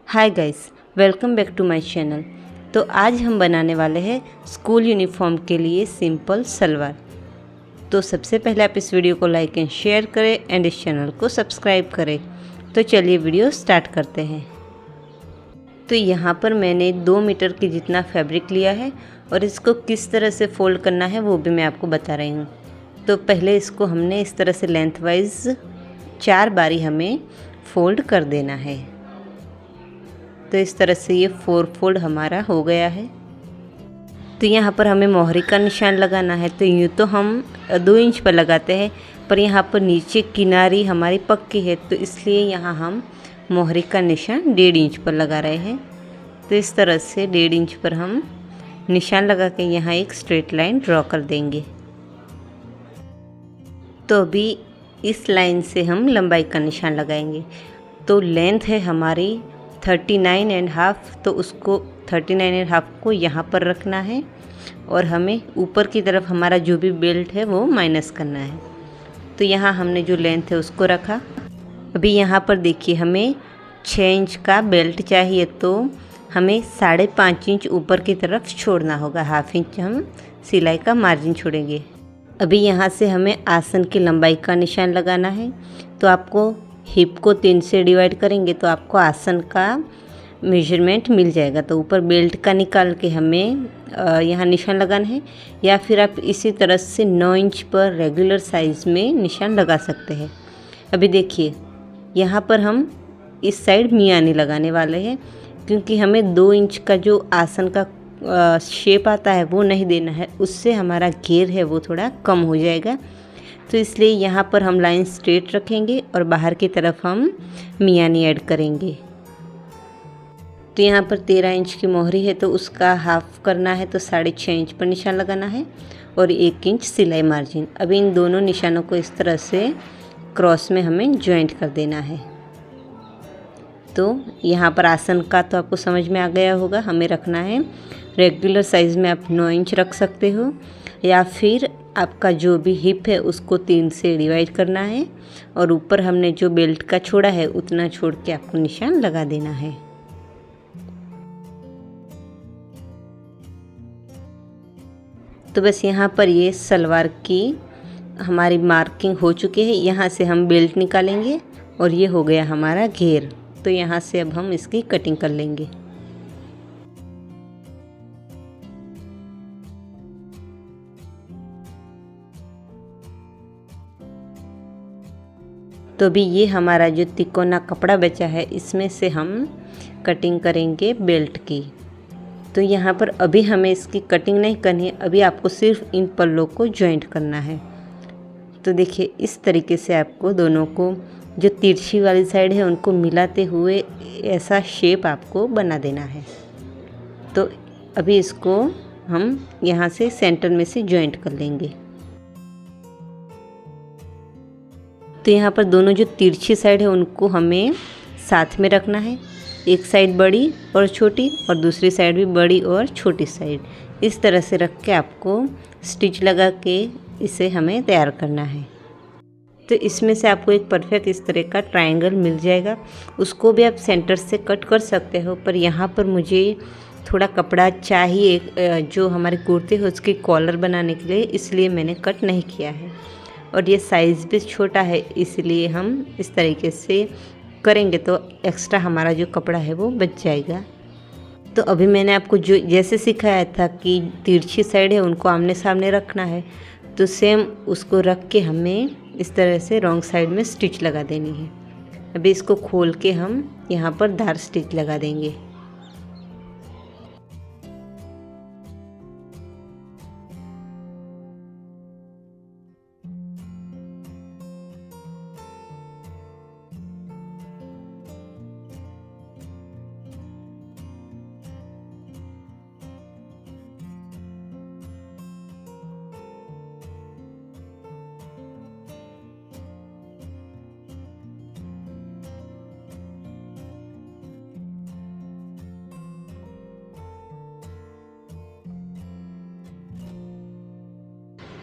Hi guys, welcome back to my channel. तो आज हम बनाने वाले हैं स्कूल यूनिफॉर्म के लिए सिंपल सलवार। तो सबसे पहले आप इस वीडियो को लाइक एंड शेयर करें एंड इस चैनल को सब्सक्राइब करें। तो चलिए वीडियो स्टार्ट करते हैं। तो यहाँ पर मैंने 2 मीटर की जितना फैब्रिक लिया है और इसको किस तरह से फोल्ड करना है वो भी मैं आपको बता रही हूँ। तो पहले इसको हमने इस तरह से लेंथ वाइज 4 बारी हमें फोल्ड कर देना है। तो इस तरह से ये 4 फोल्ड हमारा हो गया है। तो यहाँ पर हमें मोहरी का निशान लगाना है। तो यूँ तो हम 2 इंच पर लगाते हैं, पर यहाँ पर नीचे किनारी हमारी पक्की है तो इसलिए यहाँ हम मोहरी का निशान 1.5 इंच पर लगा रहे हैं। तो इस तरह से 1.5 इंच पर हम निशान लगा के यहाँ एक स्ट्रेट लाइन ड्रॉ कर देंगे। तो अभी इस लाइन से हम लंबाई का निशान लगाएंगे। तो लेंथ है हमारी 39.5, तो उसको 39.5 को यहाँ पर रखना है और हमें ऊपर की तरफ हमारा जो भी बेल्ट है वो माइनस करना है। तो यहाँ हमने जो लेंथ है उसको रखा। अभी यहाँ पर देखिए हमें 6 इंच का बेल्ट चाहिए, तो हमें 5.5 इंच ऊपर की तरफ छोड़ना होगा। 1/2 इंच हम सिलाई का मार्जिन छोड़ेंगे। अभी यहाँ से हमें आसन की लंबाई का निशान लगाना है। तो आपको हिप को 3 से डिवाइड करेंगे तो आपको आसन का मेजरमेंट मिल जाएगा। तो ऊपर बेल्ट का निकाल के हमें यहाँ निशान लगाना है, या फिर आप इसी तरह से 9 इंच पर रेगुलर साइज़ में निशान लगा सकते हैं। अभी देखिए यहाँ पर हम इस साइड मियानी लगाने वाले हैं, क्योंकि हमें 2 इंच का जो आसन का शेप आता है वो नहीं देना है, उससे हमारा घेर है वो थोड़ा कम हो जाएगा। तो इसलिए यहाँ पर हम लाइन स्ट्रेट रखेंगे और बाहर की तरफ हम मियानी ऐड करेंगे। तो यहाँ पर 13 इंच की मोहरी है तो उसका हाफ करना है, तो 6.5 इंच पर निशान लगाना है और 1 इंच सिलाई मार्जिन। अभी इन दोनों निशानों को इस तरह से क्रॉस में हमें ज्वाइंट कर देना है। तो यहाँ पर आसन का तो आपको समझ में आ गया होगा, हमें रखना है रेगुलर साइज़ में। आप 9 इंच रख सकते हो, या फिर आपका जो भी हिप है उसको 3 से डिवाइड करना है और ऊपर हमने जो बेल्ट का छोड़ा है उतना छोड़ के आपको निशान लगा देना है। तो बस यहाँ पर ये सलवार की हमारी मार्किंग हो चुकी है। यहाँ से हम बेल्ट निकालेंगे और ये हो गया हमारा घेर। तो यहाँ से अब हम इसकी कटिंग कर लेंगे। तो अभी ये हमारा जो तिकोना कपड़ा बचा है इसमें से हम कटिंग करेंगे बेल्ट की। तो यहाँ पर अभी हमें इसकी कटिंग नहीं करनी है, अभी आपको सिर्फ इन पल्लों को जॉइंट करना है। तो देखिए इस तरीके से आपको दोनों को जो तिरछी वाली साइड है उनको मिलाते हुए ऐसा शेप आपको बना देना है। तो अभी इसको हम यहाँ से सेंटर में से जॉइंट कर लेंगे। तो यहाँ पर दोनों जो तिरछी साइड है उनको हमें साथ में रखना है। एक साइड बड़ी और छोटी और दूसरी साइड भी बड़ी और छोटी साइड, इस तरह से रख के आपको स्टिच लगा के इसे हमें तैयार करना है। तो इसमें से आपको एक परफेक्ट इस तरह का ट्रायंगल मिल जाएगा। उसको भी आप सेंटर से कट कर सकते हो, पर यहाँ पर मुझे थोड़ा कपड़ा चाहिए जो हमारे कुर्ते है उसकी कॉलर बनाने के लिए, इसलिए मैंने कट नहीं किया है। और ये साइज़ भी छोटा है, इसलिए हम इस तरीके से करेंगे तो एक्स्ट्रा हमारा जो कपड़ा है वो बच जाएगा। तो अभी मैंने आपको जो जैसे सिखाया था कि तिरछी साइड है उनको आमने सामने रखना है, तो सेम उसको रख के हमें इस तरह से रॉन्ग साइड में स्टिच लगा देनी है। अभी इसको खोल के हम यहाँ पर धार स्टिच लगा देंगे।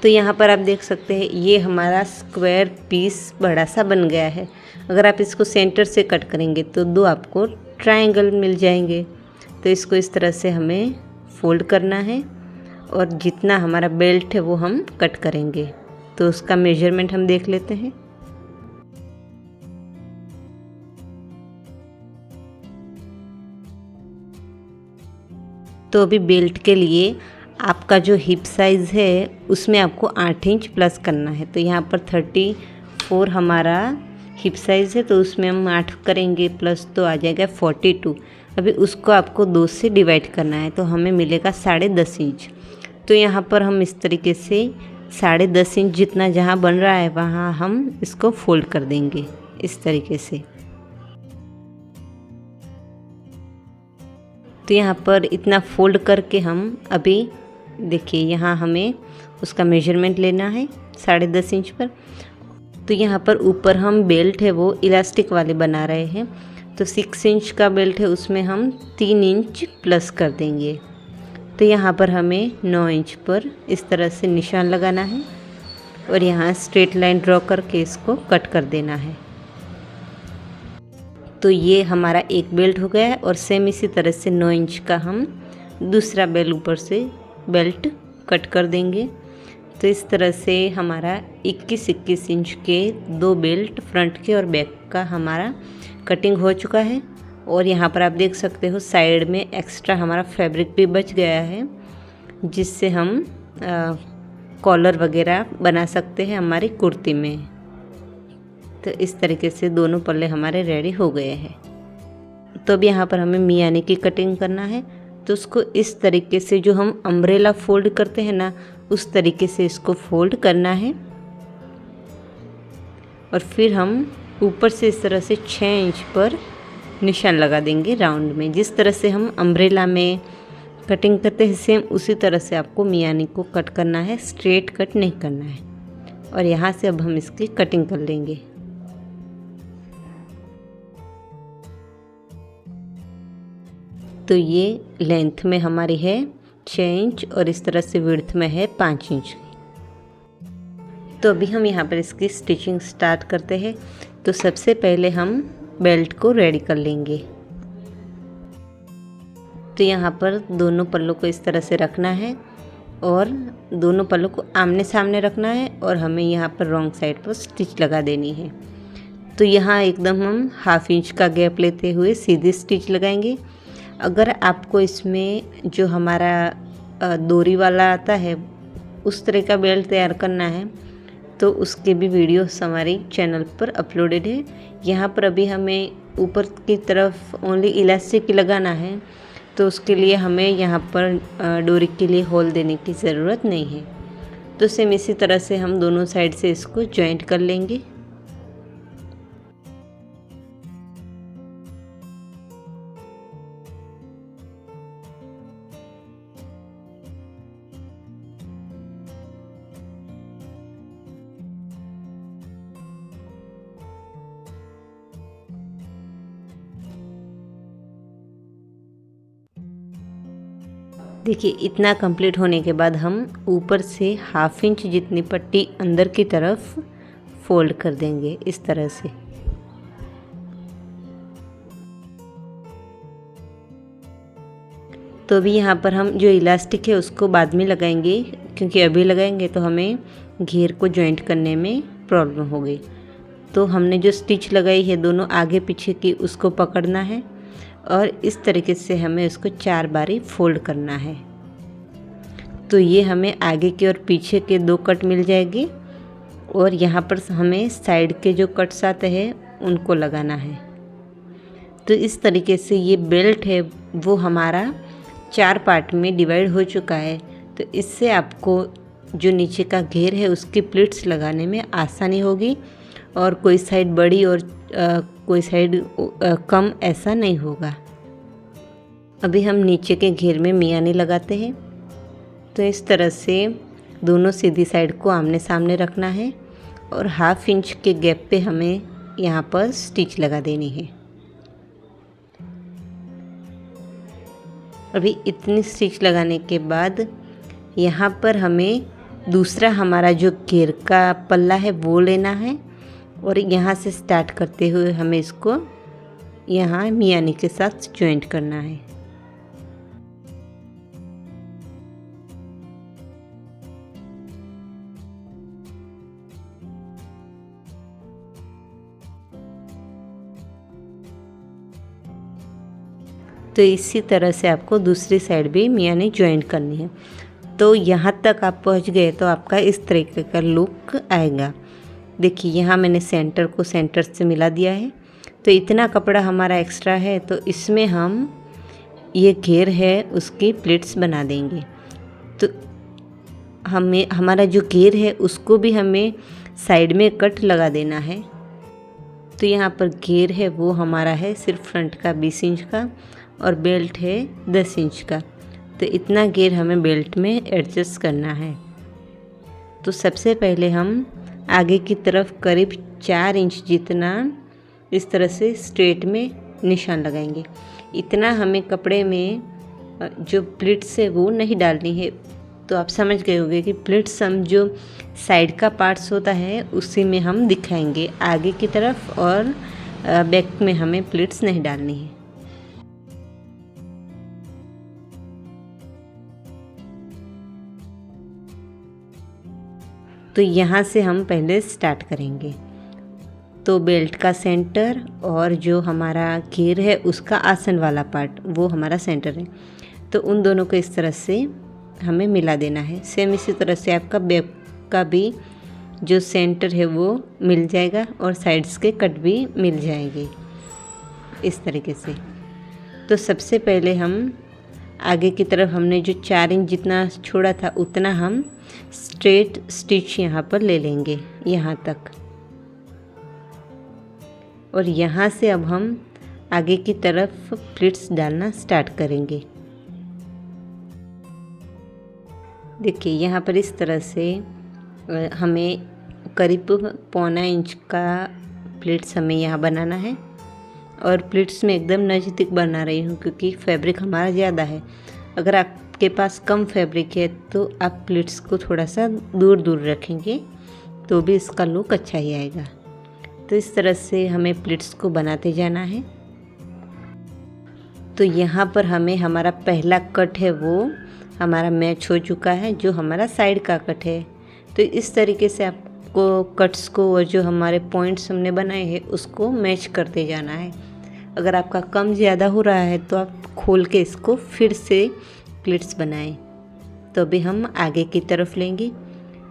तो यहाँ पर आप देख सकते हैं ये हमारा स्क्वायर पीस बड़ा सा बन गया है। अगर आप इसको सेंटर से कट करेंगे तो 2 आपको ट्रायंगल मिल जाएंगे। तो इसको इस तरह से हमें फोल्ड करना है और जितना हमारा बेल्ट है वो हम कट करेंगे। तो उसका मेजरमेंट हम देख लेते हैं। तो अभी बेल्ट के लिए आपका जो हिप साइज़ है उसमें आपको 8 इंच प्लस करना है। तो यहाँ पर 34 हमारा हिप साइज़ है, तो उसमें हम 8 करेंगे प्लस तो आ जाएगा 42। अभी उसको आपको 2 से डिवाइड करना है, तो हमें मिलेगा 10.5 इंच। तो यहाँ पर हम इस तरीके से 10.5 इंच जितना जहाँ बन रहा है वहाँ हम इसको फोल्ड कर देंगे इस तरीके से। तो यहाँ पर इतना फोल्ड करके हम अभी देखिए यहाँ हमें उसका मेजरमेंट लेना है 10.5 इंच पर। तो यहाँ पर ऊपर हम बेल्ट है वो इलास्टिक वाले बना रहे हैं, तो 6 इंच का बेल्ट है उसमें हम 3 इंच प्लस कर देंगे। तो यहाँ पर हमें 9 इंच पर इस तरह से निशान लगाना है और यहाँ स्ट्रेट लाइन ड्रॉ करके इसको कट कर देना है। तो ये हमारा एक बेल्ट हो गया है और सेम इसी तरह से 9 इंच का हम दूसरा बेल्ट ऊपर से बेल्ट कट कर देंगे। तो इस तरह से हमारा 21-21 इंच के 2 बेल्ट फ्रंट के और बैक का हमारा कटिंग हो चुका है। और यहाँ पर आप देख सकते हो साइड में एक्स्ट्रा हमारा फैब्रिक भी बच गया है, जिससे हम कॉलर वगैरह बना सकते हैं हमारी कुर्ती में। तो इस तरीके से दोनों पल्ले हमारे रेडी हो गए हैं। तो अब यहाँ पर हमें मियानी की कटिंग करना है। तो उसको इस तरीके से जो हम अम्ब्रेला फोल्ड करते हैं ना, उस तरीके से इसको फोल्ड करना है और फिर हम ऊपर से इस तरह से 6 इंच पर निशान लगा देंगे राउंड में। जिस तरह से हम अम्ब्रेला में कटिंग करते हैं सेम उसी तरह से आपको मियानी को कट करना है, स्ट्रेट कट नहीं करना है। और यहाँ से अब हम इसकी कटिंग कर लेंगे। तो ये लेंथ में हमारी है 6 इंच और इस तरह से विड्थ में है 5 इंच। तो अभी हम यहाँ पर इसकी स्टिचिंग स्टार्ट करते हैं। तो सबसे पहले हम बेल्ट को रेडी कर लेंगे। तो यहाँ पर दोनों पल्लों को इस तरह से रखना है और दोनों पल्लों को आमने सामने रखना है और हमें यहाँ पर रॉन्ग साइड पर स्टिच लगा देनी है। तो यहाँ एकदम हम 1/2 इंच का गैप लेते हुए सीधी स्टिच लगाएंगे। अगर आपको इसमें जो हमारा डोरी वाला आता है उस तरह का बेल्ट तैयार करना है तो उसके भी वीडियोस हमारे चैनल पर अपलोडेड है। यहाँ पर अभी हमें ऊपर की तरफ ओनली इलास्टिक ही लगाना है, तो उसके लिए हमें यहाँ पर डोरी के लिए होल देने की ज़रूरत नहीं है। तो सेम इसी तरह से हम दोनों साइड से इसको जॉइंट कर लेंगे। देखिए इतना कंप्लीट होने के बाद हम ऊपर से 1/2 इंच जितनी पट्टी अंदर की तरफ फोल्ड कर देंगे इस तरह से। तो अभी यहाँ पर हम जो इलास्टिक है उसको बाद में लगाएंगे, क्योंकि अभी लगाएंगे तो हमें घेर को जॉइंट करने में प्रॉब्लम हो गई। तो हमने जो स्टिच लगाई है दोनों आगे पीछे की उसको पकड़ना है और इस तरीके से हमें उसको 4 बारी फोल्ड करना है। तो ये हमें आगे के और पीछे के 2 कट मिल जाएगी और यहाँ पर हमें साइड के जो कट्स आते हैं उनको लगाना है। तो इस तरीके से ये बेल्ट है वो हमारा 4 पार्ट में डिवाइड हो चुका है। तो इससे आपको जो नीचे का घेर है उसकी प्लीट्स लगाने में आसानी होगी और कोई साइड बड़ी और कोई साइड कम ऐसा नहीं होगा। अभी हम नीचे के घेर में मियानी लगाते हैं। तो इस तरह से दोनों सीधी साइड को आमने सामने रखना है और 1/2 इंच के गैप पे हमें यहाँ पर स्टिच लगा देनी है। अभी इतनी स्टिच लगाने के बाद यहाँ पर हमें दूसरा हमारा जो घेर का पल्ला है वो लेना है और यहाँ से स्टार्ट करते हुए हमें इसको यहाँ मियानी के साथ जॉइंट करना है। तो इसी तरह से आपको दूसरी साइड भी मियानी जॉइंट करनी है। तो यहाँ तक आप पहुँच गए तो आपका इस तरीके का लुक आएगा। देखिए यहाँ मैंने सेंटर को सेंटर से मिला दिया है। तो इतना कपड़ा हमारा एक्स्ट्रा है, तो इसमें हम ये घेर है उसकी प्लेट्स बना देंगे। तो हमारा जो घेर है उसको भी हमें साइड में कट लगा देना है। तो यहाँ पर घेर है वो हमारा है सिर्फ फ्रंट का 20 इंच का और बेल्ट है 10 इंच का। तो इतना घेर हमें बेल्ट में एडजस्ट करना है। तो सबसे पहले हम आगे की तरफ करीब 4 इंच जितना इस तरह से स्ट्रेट में निशान लगाएंगे। इतना हमें कपड़े में जो प्लिट्स है वो नहीं डालनी है। तो आप समझ गए होंगे कि प्लिट्स हम जो साइड का पार्ट्स होता है उसी में हम दिखाएंगे, आगे की तरफ और बैक में हमें प्लिट्स नहीं डालनी है। तो यहाँ से हम पहले स्टार्ट करेंगे। तो बेल्ट का सेंटर और जो हमारा घेर है उसका आसन वाला पार्ट वो हमारा सेंटर है। तो उन दोनों को इस तरह से हमें मिला देना है। सेम इसी तरह से आपका बैक का भी जो सेंटर है वो मिल जाएगा और साइड्स के कट भी मिल जाएंगे इस तरीके से। तो सबसे पहले हम आगे की तरफ हमने जो 4 इंच जितना छोड़ा था उतना हम स्ट्रेट स्टिच यहाँ पर ले लेंगे यहाँ तक। और यहाँ से अब हम आगे की तरफ प्लिट्स डालना स्टार्ट करेंगे। देखिए यहाँ पर इस तरह से हमें करीब 1.25 इंच का प्लिट्स हमें यहाँ बनाना है। और प्लिट्स में एकदम नज़दीक बना रही हूँ क्योंकि फैब्रिक हमारा ज़्यादा है। अगर आपके पास कम फैब्रिक है तो आप प्लिट्स को थोड़ा सा दूर दूर रखेंगे तो भी इसका लुक अच्छा ही आएगा। तो इस तरह से हमें प्लिट्स को बनाते जाना है। तो यहाँ पर हमें हमारा पहला कट है वो हमारा मैच हो चुका है, जो हमारा साइड का कट है। तो इस तरीके से आपको कट्स को और जो हमारे पॉइंट्स हमने बनाए हैं उसको मैच करते जाना है। अगर आपका कम ज़्यादा हो रहा है तो आप खोल के इसको फिर से प्लिट्स बनाएं। तो अभी हम आगे की तरफ लेंगे।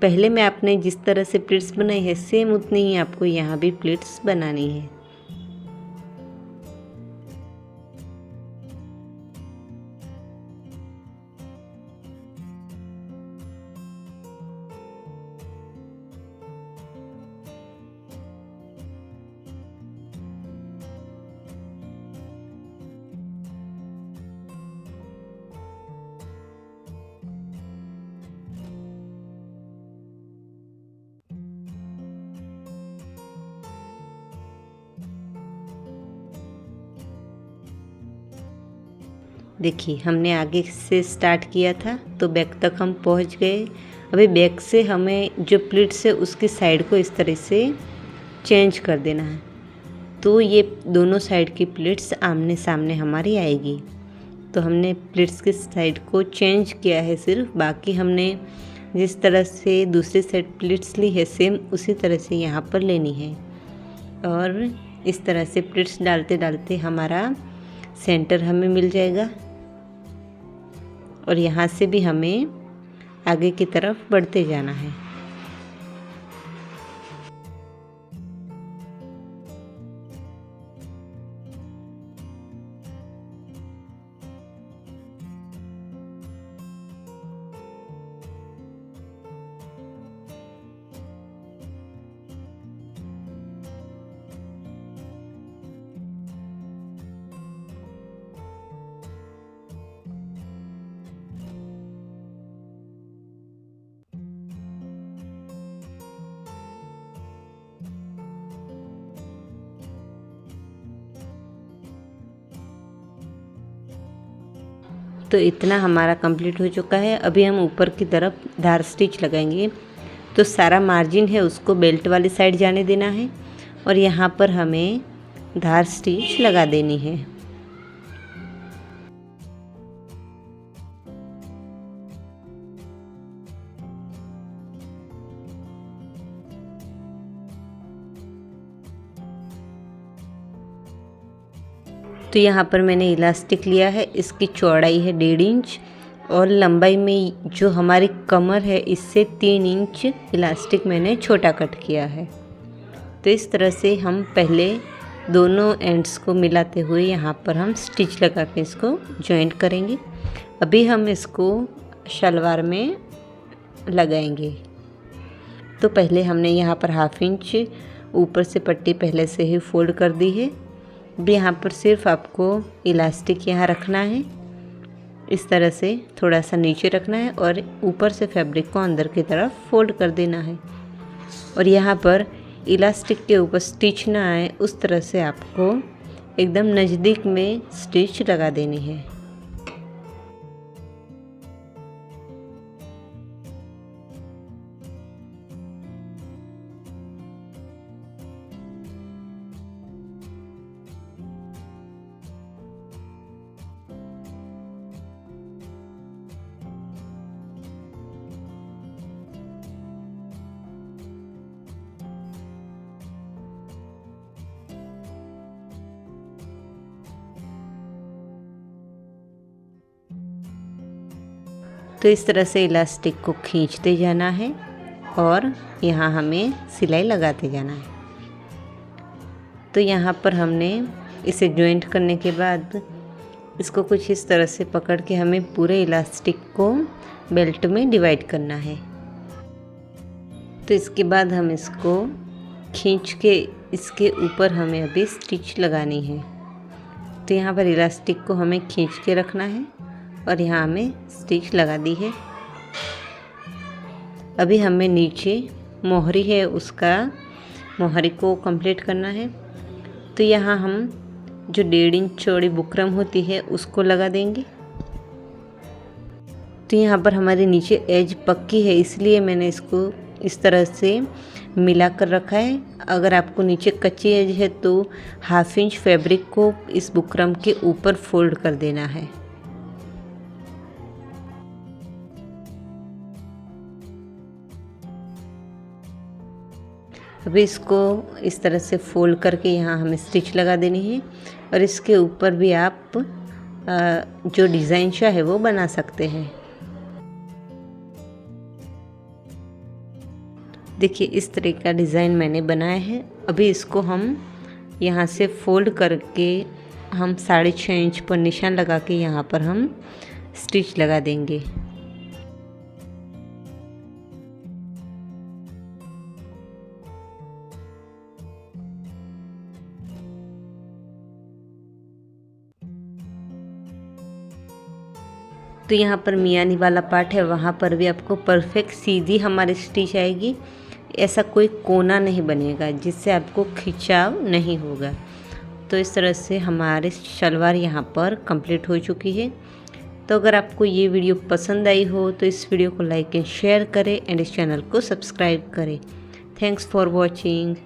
पहले में आपने जिस तरह से प्लिट्स बनाई है सेम उतनी ही आपको यहाँ भी प्लिट्स बनानी है। देखिए हमने आगे से स्टार्ट किया था तो बैक तक हम पहुंच गए। अभी बैक से हमें जो प्लिट्स है उसकी साइड को इस तरह से चेंज कर देना है। तो ये दोनों साइड की प्लिट्स आमने सामने हमारी आएगी। तो हमने प्लिट्स की साइड को चेंज किया है सिर्फ, बाकी हमने जिस तरह से दूसरी साइड प्लिट्स ली है सेम उसी तरह से यहाँ पर लेनी है। और इस तरह से प्लिट्स डालते डालते हमारा सेंटर हमें मिल जाएगा और यहाँ से भी हमें आगे की तरफ बढ़ते जाना है। तो इतना हमारा कंप्लीट हो चुका है। अभी हम ऊपर की तरफ धार स्टिच लगाएंगे। तो सारा मार्जिन है उसको बेल्ट वाली साइड जाने देना है और यहाँ पर हमें धार स्टिच लगा देनी है। तो यहाँ पर मैंने इलास्टिक लिया है, इसकी चौड़ाई है 1.5 इंच और लंबाई में जो हमारी कमर है इससे 3 इंच इलास्टिक मैंने छोटा कट किया है। तो इस तरह से हम पहले दोनों एंड्स को मिलाते हुए यहाँ पर हम स्टिच लगा के इसको जॉइंट करेंगे। अभी हम इसको शलवार में लगाएंगे। तो पहले हमने यहाँ पर 1/2 इंच ऊपर से पट्टी पहले से ही फोल्ड कर दी है। भी यहाँ पर सिर्फ आपको इलास्टिक यहाँ रखना है, इस तरह से थोड़ा सा नीचे रखना है और ऊपर से फैब्रिक को अंदर की तरफ फोल्ड कर देना है। और यहाँ पर इलास्टिक के ऊपर स्टिच ना आए उस तरह से आपको एकदम नज़दीक में स्टिच लगा देनी है। तो इस तरह से इलास्टिक को खींचते जाना है और यहाँ हमें सिलाई लगाते जाना है। तो यहाँ पर हमने इसे जॉइंट करने के बाद इसको कुछ इस तरह से पकड़ के हमें पूरे इलास्टिक को बेल्ट में डिवाइड करना है। तो इसके बाद हम इसको खींच के इसके ऊपर हमें अभी स्टिच लगानी है। तो यहाँ पर इलास्टिक को हमें खींच के रखना है और यहाँ हमें स्टिच लगा दी है। अभी हमें नीचे मोहरी है उसका मोहरी को कंप्लीट करना है। तो यहाँ हम जो 1.5 इंच चौड़ी बुकरम होती है उसको लगा देंगे। तो यहाँ पर हमारी नीचे एज पक्की है इसलिए मैंने इसको इस तरह से मिला कर रखा है। अगर आपको नीचे कच्ची एज है तो 1/2 इंच फैब्रिक को इस बुकरम के ऊपर फोल्ड कर देना है। अभी इसको इस तरह से फोल्ड करके यहाँ हमें स्टिच लगा देनी है और इसके ऊपर भी आप जो डिज़ाइन चाहे वो बना सकते हैं। देखिए इस तरह का डिज़ाइन मैंने बनाया है। अभी इसको हम यहाँ से फोल्ड करके हम 6.5 इंच पर निशान लगा के यहाँ पर हम स्टिच लगा देंगे। तो यहाँ पर मियानी वाला पार्ट है वहाँ पर भी आपको परफेक्ट सीधी हमारी स्टिच आएगी। ऐसा कोई कोना नहीं बनेगा जिससे आपको खिंचाव नहीं होगा। तो इस तरह से हमारे शलवार यहाँ पर कंप्लीट हो चुकी है। तो अगर आपको ये वीडियो पसंद आई हो तो इस वीडियो को लाइक एंड शेयर करें एंड इस चैनल को सब्सक्राइब करें। Thanks for watching.